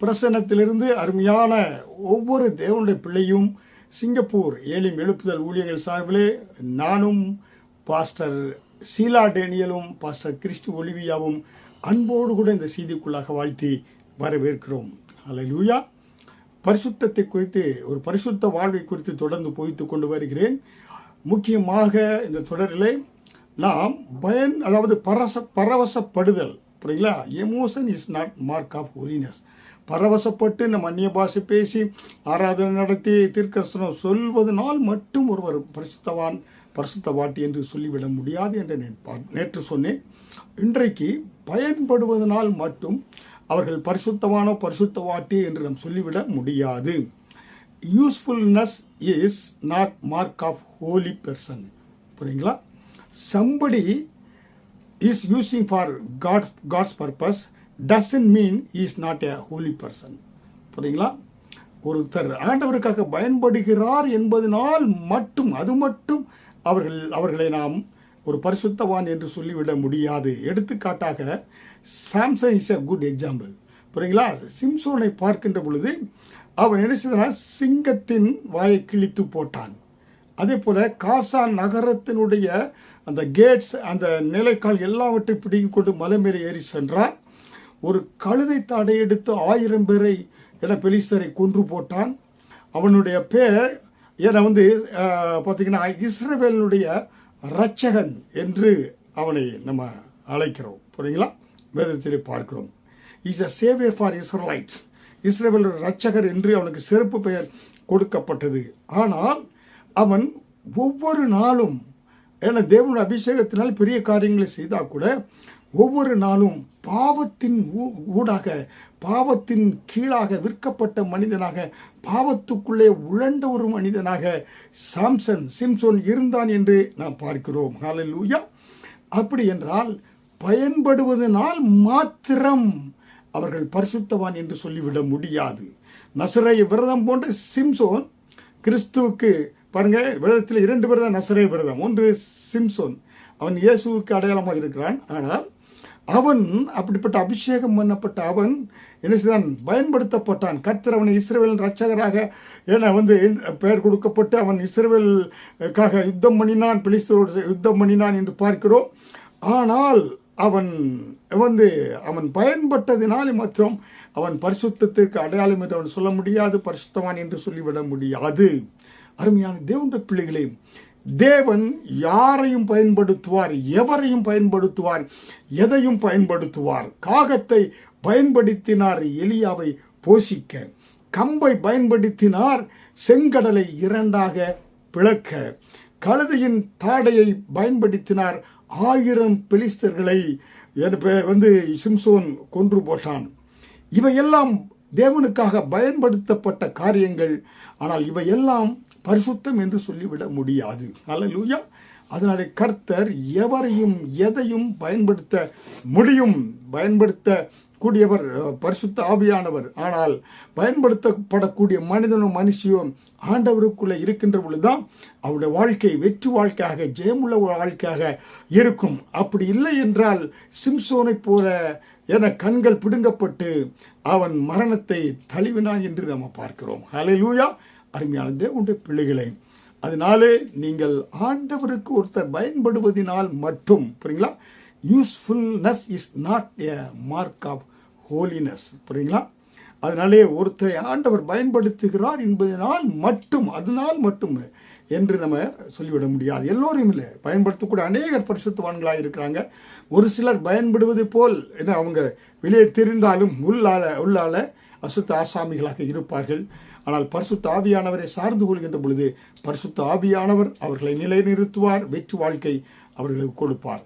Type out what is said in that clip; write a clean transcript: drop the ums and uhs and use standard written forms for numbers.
பிரசன்னத்திலிருந்து அருமையான ஒவ்வொரு தேவனுடைய பிள்ளையும் சிங்கப்பூர் ஏலிம் எழுப்புதல் ஊழியர்கள் சார்பிலே நானும் பாஸ்டர் சீலா டேனியலும் பாஸ்டர் கிறிஸ்டி ஒலிவியாவும் அன்போடு கூட இந்த செய்திக்குள்ளாக வாழ்த்தி வரவேற்கிறோம். அல்லேலூயா. பரிசுத்தத்தை குறித்து ஒரு பரிசுத்த வாழ்வை குறித்து தொடர்ந்து போய்த்து கொண்டு வருகிறேன். முக்கியமாக இந்த தொடரிலே நாம் அதாவது பரவசப்படுதல், புரியுங்களா? Emotion is not mark of holiness. பரவசப்பட்டு நம்ம அந்நிய பாஷை பேசி ஆராதனை நடத்தி தீர்க்கதரிசனம் சொல்வதனால் மட்டும் ஒருவர் பரிசுத்தவான் பரிசுத்தவாட்டி என்று சொல்லிவிட முடியாது என்று நேற்று சொன்னேன். இன்றைக்கு பயன்படுவதனால் மட்டும் அவர்கள் பரிசுத்தவானோ பரிசுத்தவாட்டி என்று நாம் சொல்லிவிட முடியாது. Usefulness is not mark of holy person. புரியுங்களா? somebody is using for God's purpose doesn't mean he is not a holy person. புரியுங்களா? ஒருத்தர் ஆண்டவருக்காக பயன்படுகிறார் என்பதனால் மட்டும் அது மட்டும் அவர்களை நாம் ஒரு பரிசுத்தவான் என்று சொல்லிவிட முடியாது. எடுத்துக்காட்டாக Samson is a good example. புரியுங்களா? சிம்சோனை பார்க்கின்ற பொழுது அவன் என்ன செய்தான்? சிங்கத்தின் வாயை கிழித்து போட்டான். அதே போல காசான் நகரத்தினுடைய அந்த கேட்ஸ், அந்த நிலைக்கால் எல்லாவற்றையும் பிடிக்க கொண்டு மலை மேலே ஏறி சென்றான். ஒரு கழுதை தாடை எடுத்து 1000 பேரை பெலிஸ்தரை கொன்று போட்டான். அவனுடைய பேர் பார்த்தீங்கன்னா இஸ்ரவேலுடைய இரட்சகன் என்று அவனை நம்ம அழைக்கிறோம். புரியுங்களா? வேதத்திலே பார்க்கிறோம். Is a Xavier for Israelites. இஸ்ரவேலுடைய இரட்சகர் என்று அவனுக்கு சிறப்பு பெயர் கொடுக்கப்பட்டது. ஆனால் அவன் ஒவ்வொரு நாளும் தேவனுடைய அபிஷேகத்தினால் பெரிய காரியங்களை செய்தால் கூட ஒவ்வொரு நாளும் பாவத்தின் ஊடாக, பாவத்தின் கீழாக விற்கப்பட்ட மனிதனாக, பாவத்துக்குள்ளே உழண்ட ஒரு மனிதனாக சிம்சோன் இருந்தான் என்று நாம் பார்க்கிறோம். ஹல்லேலூயா. அப்படி என்றால் பயன்படுவதனால் மாத்திரம் அவர்கள் பரிசுத்தவான் என்று சொல்லிவிட முடியாது. நசரேய விரதம் போன்ற சிம்சோன் கிறிஸ்துவுக்கு பாருங்க, விரதத்தில் 2 பேர் தான் நசரேய விரதம். ஒன்று சிம்சோன், அவன் இயேசுவுக்கு அடையாளமாக இருக்கிறான். ஆனால் அவன் அப்படிப்பட்ட அபிஷேகம் பண்ணப்பட்ட அவன் என்ன செய்தான்? பயன்படுத்தப்பட்டான். கர்த்தர் அவனை இஸ்ரவேலின் இரட்சகராக பெயர் கொடுக்கப்பட்டு அவன் இஸ்ரவேலுக்காக யுத்தம் பண்ணினான், பெலிஸ்தரோடு யுத்தம் பண்ணினான் என்று பார்க்கிறோம். ஆனால் அவன் அவன் பயன்பட்டதினால் மற்றும் அவன் பரிசுத்தத்திற்கு அடையாளம் என்று அவன் சொல்ல முடியாது, பரிசுத்தவான் என்று சொல்லிவிட முடியாது. அருமையான தேவனுடைய பிள்ளைகளே, தேவன் யாரையும் பயன்படுத்துவார், எவரையும் பயன்படுத்துவார், எதையும் பயன்படுத்துவார். காகத்தை பயன்படுத்தினார் எலியாவை போஷிக்க, கம்பை பயன்படுத்தினார் செங்கடலை 2ஆக பிளக்க, கழுதையின் தாடையை பயன்படுத்தினார் 1000 பெலிஸ்தர்களை சிம்சோன் கொன்று போட்டான். இவையெல்லாம் தேவனுக்காக பயன்படுத்தப்பட்ட காரியங்கள். ஆனால் இவையெல்லாம் பரிசுத்தம் என்று சொல்லிவிட முடியாது. அல்லேலூயா. அதனாலே கர்த்தர் எவரையும் எதையும் பயன்படுத்த முடியும். பயன்படுத்தக்கூடியவர் பரிசுத்த ஆவியானவர். ஆனால் பயன்படுத்தப்படக்கூடிய மனிதனும் மனுஷியும் ஆண்டவருக்குள்ளே இருக்கின்ற பொழுதுதான் அவருடைய வாழ்க்கை வெற்றி வாழ்க்கையாக, ஜெயமுள்ள ஒரு வாழ்க்கையாக இருக்கும். அப்படி இல்லை என்றால் சிம்சோனை போல கண்கள் பிடுங்கப்பட்டு அவன் மரணத்தை தழுவினான் என்று நாம் பார்க்கிறோம். ஹல்லேலூயா. அருமையான தேவனுடைய பிள்ளைகளை, அதனாலே நீங்கள் ஆண்டவருக்கு ஒருத்தர் பயன்படுவதனால் மட்டும், புரியுங்களா, usefulness is not a mark of holiness. புரியுங்களா? அதனாலே ஒருத்தரை ஆண்டவர் பயன்படுத்துகிறார் என்பதனால் மட்டும், அதனால் மட்டும் என்று நம்ம சொல்லிவிட முடியாது. எல்லோரும் இல்லை, பயன்படுத்தக்கூடிய அநேகர் பரிசுத்தவான்களாக இருக்கிறாங்க. ஒரு சிலர் பயன்படுவது போல் அவங்க வெளியே தெரிந்தாலும் உள்ளால அசுத்த ஆசாமிகளாக இருப்பார்கள். ஆனால் பரிசுத்த ஆவியானவரை சார்ந்து கொள்கின்ற பொழுது பரிசுத்த ஆவியானவர் அவர்களை நிலைநிறுத்துவார், வெற்றி வாழ்க்கை அவர்களுக்கு கொடுப்பார்.